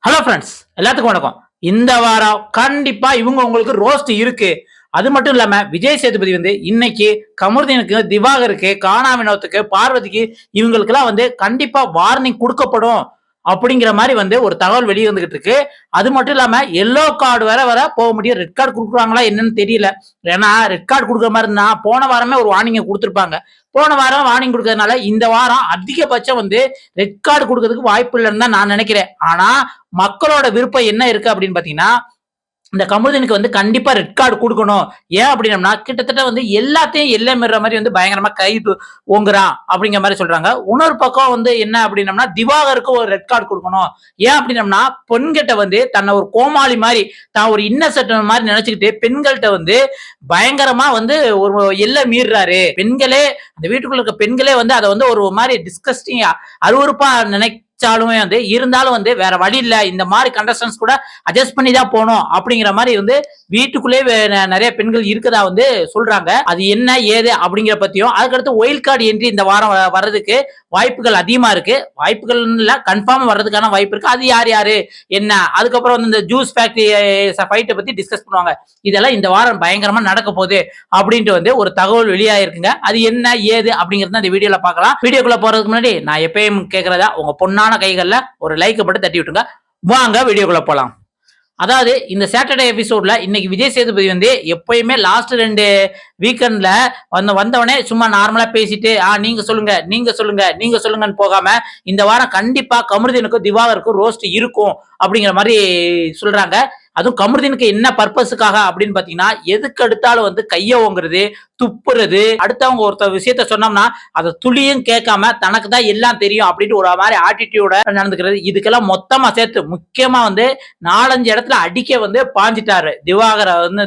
Hello friends, எல்லாத்துக்கும் வணக்கம். இந்த வாரம் கண்டிப்பா இவங்க உங்களுக்கு ரோஸ்ட் இருக்கு. அது மட்டும் இல்லாம விஜய் சேதுபதி இன்னைக்கு கமருதீனுக்கு, திவாகருக்கு, கானா வினோத்துக்கு, பார்வதிக்கு இவங்களுக்கெல்லாம் கண்டிப்பா வார்னிங் கொடுக்கப்படும் அப்படிங்கிற மாதிரி ஒரு தகவல் வெளியே வந்துகிட்டு இருக்கு. அது மட்டும் இல்லாம எல்லோ கார்டு வர போக முடியும். ரெட் கார்டு கொடுக்குறாங்களா என்னன்னு தெரியல. ஏன்னா ரெட் கார்டு கொடுக்குற மாதிரி இருந்தா போன வாரமே ஒரு வார்னிங்க கொடுத்துருப்பாங்க. போன வாரம் வார்னிங் கொடுக்கறதுனால இந்த வாரம் அதிகபட்சம் ரெட் கார்டு கொடுக்கறதுக்கு வாய்ப்பு இல்லைன்னு தான் நான் நினைக்கிறேன். ஆனா மக்களோட விருப்பம் என்ன இருக்கு அப்படின்னு பாத்தீங்கன்னா, இந்த கமருதீனுக்கு கண்டிப்பா ரெட் கார்டு கொடுக்கணும். ஏன் அப்படின்னா கிட்டத்தட்ட எல்லாத்தையும் எல்லை மீற மாதிரி பயங்கரமா கை ஓங்குறான் அப்படிங்கிற மாதிரி சொல்றாங்க. இன்னொரு பக்கம் என்ன அப்படின்னம்னா திவாகருக்கு ஒரு ரெட் கார்டு கொடுக்கணும். ஏன் அப்படின்னம்னா பெண்கிட்ட தன்னை ஒரு கோமாளி மாதிரி, தான் ஒரு இன்னசென்ட் மாதிரி நினைச்சுக்கிட்டு பெண்கள்கிட்ட பயங்கரமா ஒரு எல்லை மீறாரு. பெண்களே அந்த வீட்டுக்குள்ள இருக்க பெண்களே அதை ஒரு மாதிரி டிஸ்கஸ்டிங் அருவருப்பா நினைச்சாலுமே இருந்தாலும் வேற வழி இல்ல, இந்த மாதிரி கண்டஸ்டன்ஸ் கூட அட்ஜஸ்ட் பண்ணி தான் போகணும் அப்படிங்கிற மாதிரி வீட்டுக்குள்ளே நிறைய பெண்கள் இருக்கதா சொல்றாங்க. அது என்ன ஏது அப்படிங்கிற பத்தியும், அதுக்கடுத்து ஒயில் கார்டு என்ட்ரி இந்த வாரம் வர்றதுக்கு வாய்ப்புகள் அதிகமா இருக்கு. வாய்ப்புகள் இல்ல, கன்ஃபார்ம் வர்றதுக்கான வாய்ப்பு இருக்கு. அது யார் யாரு என்ன, அதுக்கப்புறம் இந்த ஜூஸ் ஃபேக்டரி ஃபைட்டை பத்தி டிஸ்கஸ் பண்ணுவாங்க. இதெல்லாம் இந்த வாரம் பயங்கரமா நடக்க போகுது அப்படின்ட்டு ஒரு தகவல் வெளியாயிருக்குங்க. அது என்ன ஏது அப்படிங்கறத இந்த வீடியோல பார்க்கலாம். வீடியோக்குள்ள போறதுக்கு முன்னாடி நான் எப்பயும் கேட்கறதா, உங்க பொண்ணான கைகள்ல ஒரு லைக் போட்டு தட்டி விட்டுங்க. வாங்க வீடியோக்குள்ள போலாம். அதாவது இந்த சாட்டர்டே எபிசோட்ல இன்னைக்கு விஜய் சேதுபதி எப்பயுமே லாஸ்ட் 2 வீக்கெண்ட்ல வந்தவனே சும்மா நார்மலா பேசிட்டு நீங்க சொல்லுங்க நீங்க சொல்லுங்க நீங்க சொல்லுங்கன்னு போகாம இந்த வாரம் கண்டிப்பா கமருதீனுக்கும் திவாகருக்கும் ரோஸ்ட் இருக்கும் அப்படிங்கிற மாதிரி சொல்றாங்க. அதுவும் கமருதீனுக்கு என்ன பர்பஸுக்காக அப்படின்னு பாத்தீங்கன்னா, எதுக்கு எடுத்தாலும் கைய ஓங்குறது, துப்புறது, அடுத்தவங்க ஒருத்தர் விஷயத்த சொன்னோம்னா அதை துளியும் கேட்காம தனக்கு தான் எல்லாம் தெரியும் அப்படின்ட்டு ஒரு மாதிரி ஆட்டிடியூட நடந்துக்கிறது. இதுக்கெல்லாம் மொத்தமா சேர்த்து முக்கியமா 4-5 இடத்துல அடிக்க பாஞ்சிட்டாரு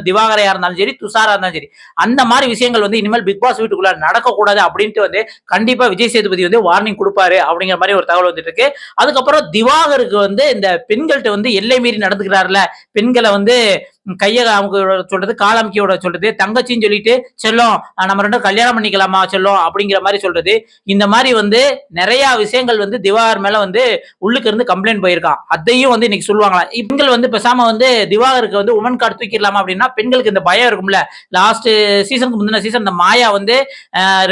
திவாகரையா இருந்தாலும் சரி, துஷாரா இருந்தாலும் சரி. அந்த மாதிரி விஷயங்கள் இனிமேல் பிக் பாஸ் வீட்டுக்குள்ள நடக்க கூடாது அப்படின்ட்டு கண்டிப்பா விஜய் சேதுபதி வார்னிங் கொடுப்பாரு அப்படிங்கிற மாதிரி ஒரு தகவல் வந்துட்டு இருக்கு. அதுக்கப்புறம் திவாகருக்கு இந்த பெண்கள்கிட்ட எல்லை மீறி நடந்துக்கிறாருல, பெண்களை கைய அவங்க சொல்றது, காலமிக்கையோட சொல்றது, தங்கச்சின்னு சொல்லிட்டு செல்லும் நம்ம 2 கல்யாணம் பண்ணிக்கலாமா செல்லும் அப்படிங்கிற மாதிரி சொல்றது. இந்த மாதிரி நிறைய விஷயங்கள் திவாகர் மேல உள்ளுக்கு இருந்து கம்ப்ளைண்ட் போயிருக்கான். அதையும் இன்னைக்கு சொல்லுவாங்களா. பெண்கள் பேசாம திவாகருக்கு உமன் கார்டு தூக்கிடலாமா அப்படின்னா பெண்களுக்கு இந்த பயம் இருக்கும்ல. லாஸ்ட் சீசனுக்கு முந்தின சீசன் இந்த மாயா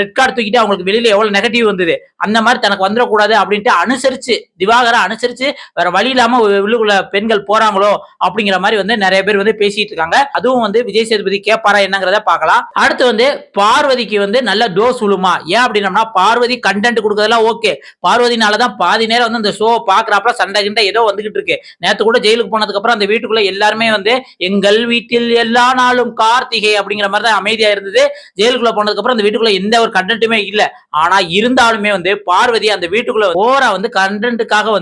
ரெட் கார்டு தூக்கிட்டு அவங்களுக்கு வெளியில எவ்வளவு நெகட்டிவ் வந்தது, அந்த மாதிரி தனக்கு வந்துடக்கூடாது அப்படின்ட்டு அனுசரிச்சு திவாகரை அனுசரிச்சு வேற வழி இல்லாம உள்ளுக்குள்ள பெண்கள் போறாங்களோ அப்படிங்கிற மாதிரி நிறைய பேர் பேசிட்டு இருக்காங்க. அதுவும் விஜய் சேதுபதி கேட்பாரா என்னங்கிறத பார்க்கலாம். அடுத்து பார்வதிக்கு நல்ல டோஸ் விழுமா. ஏன் அப்படின்னா பார்வதி கண்டென்ட் கொடுக்கறதெல்லாம் ஓகே. பார்வதினாலதான் பாதி நேரம் அந்த ஷோ பாக்குறாப்ப சண்டை கிண்ட ஏதோ வந்துகிட்டு இருக்கு. நேத்து கூட ஜெயிலுக்கு போனதுக்கு அப்புறம் அந்த வீட்டுக்குள்ள எல்லாருமே எங்கள் வீட்டில் எல்லா நாளும் கார்த்திகை அப்படிங்கிற மாதிரி தான் அமைதியா இருந்தது. ஜெயிலுக்குள்ள போனதுக்கு அப்புறம் அந்த வீட்டுக்குள்ள எந்த ஒரு கண்டென்ட்டுமே இல்ல. ஆனா இருந்தாலுமே பார்வதி அந்த வீட்டுக்குள்ள ஓரா கண்டென்ட்டுக்காக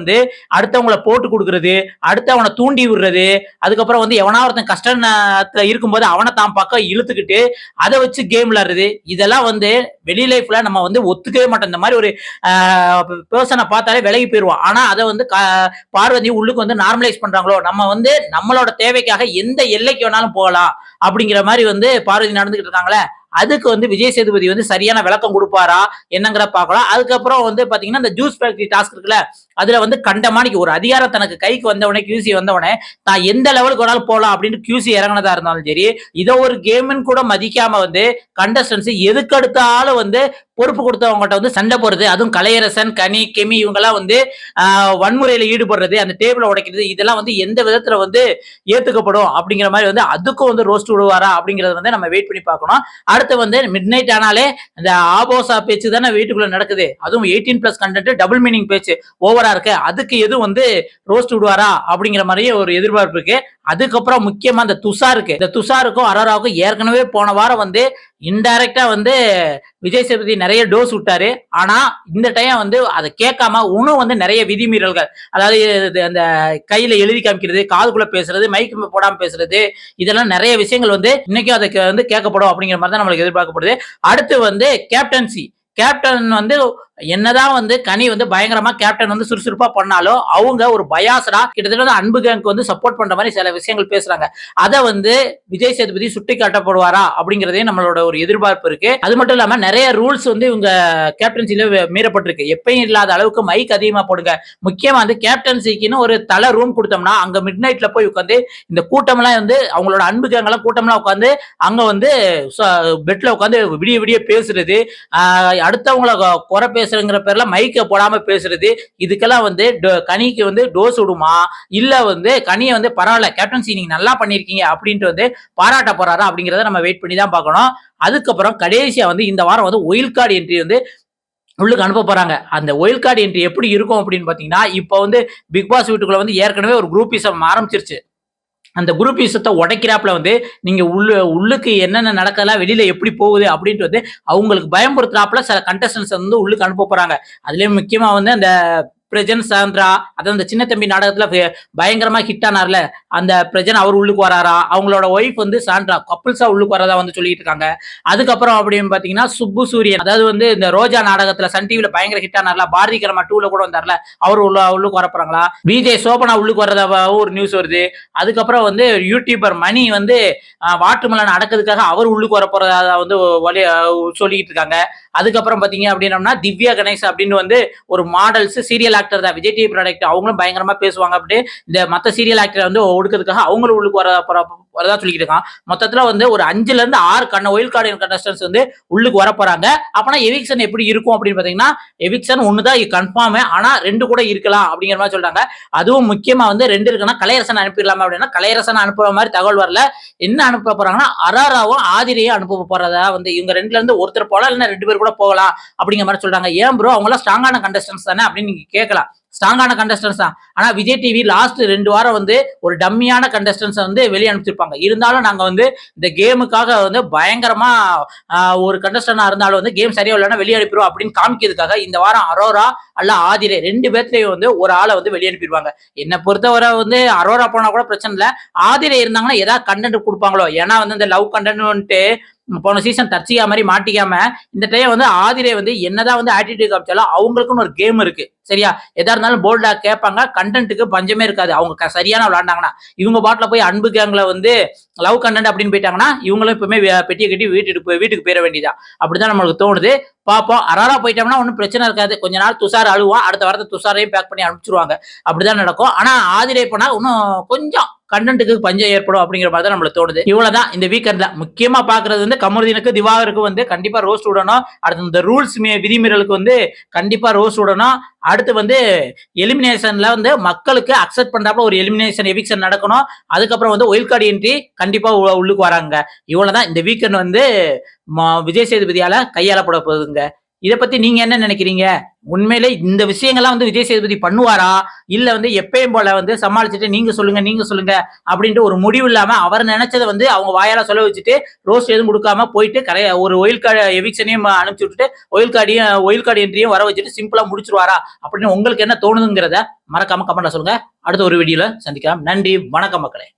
அடுத்தவங்களை போட்டு கொடுக்கறது, அடுத்தவனை தூண்டி விடுறது, அதுக்கப்புறம் எவனா ஒருத்தன் கஷ்டத்துல இருக்கும்போது அவனை தான் பக்கம் இழுத்துக்கிட்டு அதை வச்சு கேம் விளையாடுறது. இதெல்லாம் வெளி லைஃப்ல நம்ம ஒத்துக்கவே மாட்டோம். இந்த மாதிரி ஒரு பர்சனை பார்த்தாலே விலகி போயிருவோம். ஆனா அதை பார்வதி உள்ளுக்கு நார்மலைஸ் பண்றாங்களோ, நம்ம நம்மளோட தேவைக்காக எந்த எல்லைக்கு வேணாலும் போகலாம் அப்படிங்கிற மாதிரி பார்வதி நடந்துகிட்டு இருக்காங்களே. அதுக்கு விஜய் சேதுபதி சரியான விளக்கம் கொடுப்பாரா என்னங்கிற பார்க்கலாம். அதுக்கப்புறம் பாத்தீங்கன்னா இந்த ஜூஸ் ஃபேக்டரி டாஸ்க் இருக்குல்ல, அதுல கண்டமானிக்கு ஒரு அதிகாரம் தனக்கு கைக்கு வந்தவனே, கியூசி வந்தவனே தான் எந்த லெவலுக்கு வேணாலும் போகலாம் அப்படின்னு கியூசி இறங்கினதா இருந்தாலும் சரி, இதை ஒரு கேம்னு கூட மதிக்காம கண்டஸ்டன்ஸ் எதுக்கு எடுத்தாலும் பொறுப்பு கொடுத்தவங்ககிட்ட சண்டை போடுறது, அதுவும் கலையரசன், கனி, கெமி இவங்கெல்லாம் வன்முறையில ஈடுபடுறது, அந்த டேபிளை உடைக்கிறது, இதெல்லாம் எந்த விதத்துல ஏத்துக்கப்படும் அப்படிங்கிற மாதிரி அதுக்கும் ரோஸ்ட் விடுவாரா அப்படிங்கறத நம்ம வெயிட் பண்ணி பார்க்கணும். அடுத்து மிட் நைட் ஆனாலே இந்த ஆபோசா பேச்சு தானே வீட்டுக்குள்ள நடக்குது. அதுவும் 18+ கண்டென்ட் டபுள் மீனிங் பேச்சு ஓவரா இருக்கு. அதுக்கு எதுவும் ரோஸ்ட் விடுவாரா அப்படிங்கிற மாதிரியே ஒரு எதிர்பார்ப்பு இருக்கு. அதுக்கப்புறம் முக்கியமா இந்த துஷாருக்கும் அரோராவுக்கும் ஏற்கனவே போன வாரம் இன்டைரக்டா விஜய் சேதுபதி நிறைய டோஸ் விட்டாரு. ஆனா இந்த டைம் அதை கேட்காம இன்னும் நிறைய விதிமீறல்கள், அதாவது அந்த கையில எழுதி காமிக்கிறது, காதுக்குள்ள பேசுறது, மைக்கு போடாம பேசுறது, இதெல்லாம் நிறைய விஷயங்கள் இன்னைக்கும் அதை கேட்கப்படும் அப்படிங்கிற மாதிரி தான் நம்மளுக்கு எதிர்பார்க்கப்படுது. அடுத்து கேப்டன்சி கேப்டன் என்னதான் வந்து கனி வந்து பயங்கரமா கேப்டன் வந்து சுறுசுறுப்பா பண்ணாலும் அவங்க ஒரு பயாசடா கிட்டத்தட்ட அன்பு கேங்க்கு வந்து சப்போர்ட் பண்ற மாதிரி சில விஷயங்கள் பேசுறாங்க. அத வந்து விஜய் சேதுபதி சுட்டி காட்டப்படுவாரா அப்படிங்கறதே நம்மளோட ஒரு எதிர்பார்ப்பு இருக்கு. அது மட்டும் இல்லாம நிறைய ரூல்ஸ் வந்து இவங்க கேப்டன்சில மீறப்பட்டிருக்கு. எப்பயும் இல்லாத அளவுக்கு மைக் அதிகமா போடுங்க. முக்கியமா வந்து கேப்டன்சிக்குன்னு ஒரு தலை ரூம் கொடுத்தோம்னா அங்க மிட் நைட்ல போய் உட்காந்து இந்த கூட்டம்லாம் வந்து அவங்களோட அன்பு கேங்கெல்லாம் கூட்டம்லாம் உட்காந்து அங்க வந்து பெட்ல உட்காந்து விடிய விடிய பேசுறது, அடுத்தவங்கள குறை பேசுறங்கிற பேர்ல மைக்க போடாம பேசுறது, இதுக்கெல்லாம் வந்து கனிக்கு வந்து டோஸ் விடுமா, இல்ல வந்து கனியை வந்து பரவாயில்ல கேப்டன்சி நீங்க நல்லா பண்ணிருக்கீங்க அப்படின்ட்டு வந்து பாராட்ட போறாரா அப்படிங்கறத நம்ம வெயிட் பண்ணி தான் பார்க்கணும். அதுக்கப்புறம் கடைசியா வந்து இந்த வாரம் வந்து ஒயில் கார்டு என்ட்ரி வந்து உள்ளுக்கு அனுப்ப போறாங்க. அந்த ஒயில் கார்டு என்ட்ரி எப்படி இருக்கும் அப்படின்னு பாத்தீங்கன்னா, இப்ப வந்து பிக் பாஸ் வீட்டுக்குள்ள வந்து ஏற்கனவே ஒரு குரூப்பிசம் ஆரம்பிச்சிருச்சு. அந்த குரூப்பிசத்தை உடைக்கிறாப்புல வந்து நீங்க உள்ளுக்கு என்னென்ன நடக்கலாம், வெளியில எப்படி போகுது அப்படின்ட்டு வந்து அவங்களுக்கு பயம்படுத்துறாப்புல சில கண்டஸ்டன்ஸ் வந்து உள்ளுக்கு அனுப்ப போறாங்க. அதுலயும் முக்கியமா வந்து அந்த பிரஜன் சாந்திரா, அதாவது அந்த சின்ன தம்பி நாடகத்துல பயங்கரமா ஹிட் ஆனார்ல, அந்த பிரஜன் அவர் உள்ளுக்கு வராரா, அவங்களோட ஒய்ஃப் வந்து சாண்ட்ரா கப்புள்ஸா உள்ளுக்கு வரதா வந்து சொல்லிட்டு இருக்காங்க. அதுக்கப்புறம் அப்படின்னு பாத்தீங்கன்னா சுப்பு சூரியன், அதாவது வந்து இந்த ரோஜா நாடகத்துல சன் டிவில பயங்கர ஹிட் ஆனார்ல, பாரதி கரமா 2ல கூட வந்தார்ல, அவர் உள்ளுக்கு வர போறாங்களா, விஜய் சோபனா உள்ளுக்கு வரதா ஒரு நியூஸ் வருது. அதுக்கப்புறம் வந்து யூடியூபர் மணி வந்து வாட்டர்மெலன் அடக்கிறதுக்காக அவர் உள்ளுக்கு வர போறதா வந்து சொல்லிட்டு இருக்காங்க. அதுக்கப்புறம் பாத்தீங்க அப்படின்னம்னா திவ்யா கணேஷ் அப்படின்னு வந்து ஒரு மாடல்ஸ் சீரியல் ஆக்டர் தான், விஜய் டிவி ப்ராடக்ட், அவங்களும் பயங்கரமா பேசுவாங்க. அப்படி இந்த மத்த சீரியல் ஆக்டர் வந்து ஒடுக்கிறதுக்காக அவங்களும் உள்ளுக்கு வரதா சொல்லிட்டு இருக்கான். மொத்தத்துல வந்து ஒரு 5ல இருந்து 6 ஒயில் கார்டு கண்டஸ்டன்ஸ் வந்து உள்ளுக்கு வர போறாங்க. அப்பனா எவிக்ஷன் எப்படி இருக்கும் அப்படின்னு பாத்தீங்கன்னா, எவிக்ஷன் ஒண்ணுதான் கன்ஃபார்ம், ஆனா 2 கூட இருக்கலாம் அப்படிங்கிற மாதிரி சொல்றாங்க. அதுவும் முக்கியமா வந்து 2 இருக்குன்னா கலையரசன் அனுப்பிடலாமா அப்படின்னா, கலையரசன் அனுப்புற மாதிரி தகவல் வரல. என்ன அனுப்ப போறாங்கன்னா அராராவும் ஆதிரையும் அனுப்ப போறதா வந்து இவங்க 2ல இருந்து ஒருத்தர் போலாம், இல்லைன்னா 2 பேர் கூட போகலாம் அப்படிங்கிற மாதிரி சொல்றாங்க. ஏன் ப்ரோ அவங்க எல்லாம் ஸ்ட்ராங்கான கண்டஸ்டன்ஸ் தானே அப்படின்னு நீங்க கேட்கலாம். ஸ்ட்ராங்கான கண்டஸ்டன்ஸ் தான். ஆனா விஜய் டிவி லாஸ்ட் 2 வாரம் வந்து ஒரு டம்மியான கண்டஸ்டன்ஸ் வந்து வெளியே அனுப்பிச்சிருப்பாங்க. இருந்தாலும் நாங்க வந்து இந்த கேமுக்காக வந்து பயங்கரமா ஒரு கண்டஸ்டன்டா இருந்தாலும் வந்து கேம் சரியா இல்லைன்னா வெளியே அனுப்பிடுவோம் அப்படின்னு காமிக்கிறதுக்காக இந்த வாரம் அரோரா அல்ல ஆதிரை 2 பேர்லயும் வந்து ஒரு ஆளை வந்து வெளியே அனுப்பிடுவாங்க. என்னை பொறுத்தவரை வந்து அரோரா போனா கூட பிரச்சனை இல்லை. ஆதிரை இருந்தாங்கன்னா ஏதாவது கண்டென்ட் கொடுப்பாங்களோ, ஏன்னா வந்து இந்த லவ் கண்டென்ட் போன சீசன் தர்ச்சியா மாதிரி மாட்டிக்காம இந்த டைம் வந்து ஆதிரை வந்து என்னதான் வந்து ஆட்டிடியூட் காமிச்சாலும் அவங்களுக்குன்னு ஒரு கேம் இருக்கு சரியா. எதா இருந்தாலும் போல்டா கேட்பாங்க, கண்டென்ட்டுக்கு பஞ்சமே இருக்காது அவங்க சரியான விளையாண்டாங்கன்னா. இவங்க பாட்டில போய் அன்பு கேங்ல வந்து லவ் கண்டென்ட் அப்படின்னு போயிட்டாங்கன்னா இவங்களும் எப்பவுமே பெட்டியை கட்டி வீட்டுக்கு போயிட வேண்டியதான். அப்படிதான் நம்மளுக்கு தோணுது. பார்ப்போம். அராரா போயிட்டோம்னா ஒன்றும் பிரச்சனை இருக்காது. கொஞ்ச நாள் துஷார் அழுவான், அடுத்த வாரத்தை துஷாரையும் பேக் பண்ணி அனுப்பிச்சிருவாங்க. அப்படிதான் நடக்கும். ஆனா ஆதிரை போனா இன்னும் கொஞ்சம் கண்டென்ட்டுக்கு பஞ்சம் ஏற்படும் அப்படிங்கிற மாதிரி தான் நம்மளுக்கு தோணுது. இவ்வளவுதான் இந்த வீக்கெண்ட்ல முக்கியமா பாக்குறது வந்து கமருதீனுக்கு திவாகருக்கு வந்து கண்டிப்பா ரோஸ்ட் விடணும். அடுத்து இந்த ரூல்ஸ் விதிமீறலுக்கு வந்து கண்டிப்பா ரோஸ்ட் விடணும். அடுத்து வந்து எலிமினேஷன்ல வந்து மக்களுக்கு அக்செப்ட் பண்றாப்புல ஒரு எலிமினேஷன் எவிக்ஷன் நடக்கணும். அதுக்கப்புறம் வந்து ஒயில் கார்டு என்ட்ரி கண்டிப்பா உள்ளுக்கு வராங்க. இவ்வளவுதான் இந்த வீக்கெண்ட் வந்து விஜய் சேதுபதியால கையாளப்பட போகுதுங்க. இத பத்தி நீங்க என்ன நினைக்கிறீங்க? உண்மையிலே இந்த விஷயங்கள்லாம் வந்து விஜய் சேதுபதி பண்ணுவாரா, இல்ல வந்து எப்பயும் போல வந்து சமாளிச்சுட்டு நீங்க சொல்லுங்க அப்படின்ட்டு ஒரு முடிவு இல்லாம அவர் நினைச்சதை வந்து அவங்க வாயால சொல்ல வச்சுட்டு ரோஸ்ட் எதுவும் கொடுக்காம போயிட்டு ஒரு ஒயில் கார்டு எவிக்ஷனையும் அனுப்பிச்சு விட்டுட்டு ஒயில் கார்டு என்ட்ரியும் வர வச்சுட்டு சிம்பிளா முடிச்சிருவாரா அப்படின்னு உங்களுக்கு என்ன தோணுதுங்கிறத மறக்காம கமெண்ட்ல சொல்லுங்க. அடுத்த ஒரு வீடியோல சந்திக்கலாம். நன்றி, வணக்கம் மக்களே.